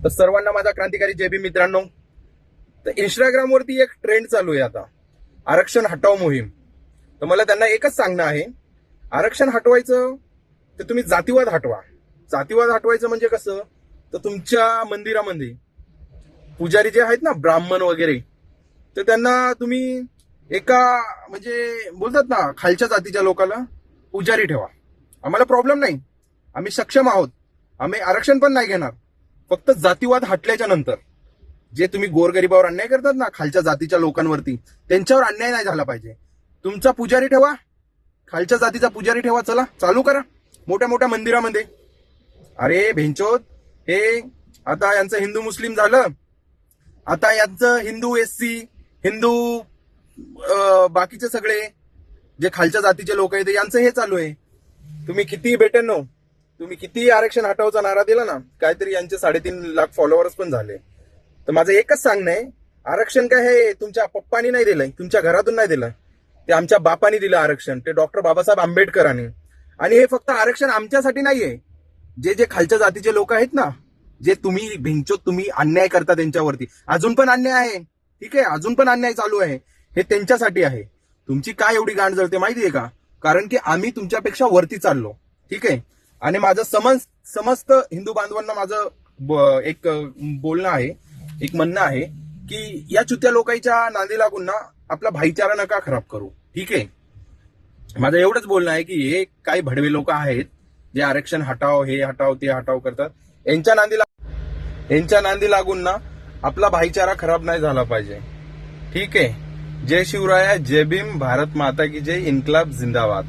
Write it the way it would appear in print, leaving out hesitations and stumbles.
तर सर्वांना माझा क्रांतिकारी जय भीम मित्रांनो. तर इंस्टाग्रामवरती एक ट्रेंड चालू आहे आता, आरक्षण हटाव मोहीम. तर मला त्यांना एकच सांगणं आहे, आरक्षण हटवायचं तर तुम्ही जातीवाद हटवा. जातीवाद हटवायचं म्हणजे कसं, तर तुमच्या मंदिरामध्ये पुजारी जे आहेत ना, ब्राह्मण वगैरे, तर त्यांना तुम्ही एका म्हणजे बोलतात ना, खालच्या जातीच्या लोकांना पुजारी ठेवा. आम्हाला प्रॉब्लेम नाही, आम्ही सक्षम आहोत, आम्ही आरक्षण पण नाही घेणार. फक्त जातीवाद हटल्याच्या नंतर जे तुम्ही गोरगरिबावर अन्याय करतात ना, खालच्या जातीच्या लोकांवरती, त्यांच्यावर अन्याय नाही झाला पाहिजे. तुमचा पुजारी ठेवा, खालच्या जातीचा पुजारी ठेवा, चला चालू करा मोठ्या मोठ्या मंदिरामध्ये. अरे भेंचोद, हे आता यांचं हिंदू मुस्लिम झालं, आता यांचं हिंदू एससी, हिंदू बाकीचे सगळे जे खालच्या जातीचे लोक आहेत यांचं हे चालू आहे. तुम्ही किती भेटेनो, तुम्ही किती आरक्षण हटवायचा नारा दिला ना, काहीतरी यांचे 3.5 लाख फॉलोअर्स पण झाले. तर माझं एकच सांगणं आहे, आरक्षण काय हे तुमच्या पप्पानी नाही दिलंय, तुमच्या घरातून नाही दिलं, ते आमच्या बापानी दिलं आरक्षण, ते डॉक्टर बाबासाहेब आंबेडकरांनी. आणि हे फक्त आरक्षण आमच्यासाठी नाहीये, जे जे खालच्या जातीचे लोक आहेत ना, जे तुम्ही भिंचोत तुम्ही अन्याय करता त्यांच्यावरती, अजून पण अन्याय आहे, ठीक आहे, अजून पण अन्याय चालू आहे, हे त्यांच्यासाठी आहे. तुमची काय एवढी गांड जळते माहितीये का? कारण की आम्ही तुमच्यापेक्षा वरती चाललो, ठीक आहे. आणि माझं समस्त हिंदू बांधवांना माझं एक बोलणं आहे, एक म्हणणं आहे की या चुत्या लोकांच्या नांदी लागून ना आपला भाईचारा नका खराब करू, ठीक आहे. माझं एवढंच बोलणं आहे की हे काही भडवे लोक आहेत जे आरक्षण हटाव, हे हटाव, ते हटाव करतात, यांच्या नांदी लागून ना आपला भाईचारा खराब नाही झाला पाहिजे, ठीक आहे. जय शिवराया, जय भीम, भारत माता की जय, इन्कलाब जिंदाबाद.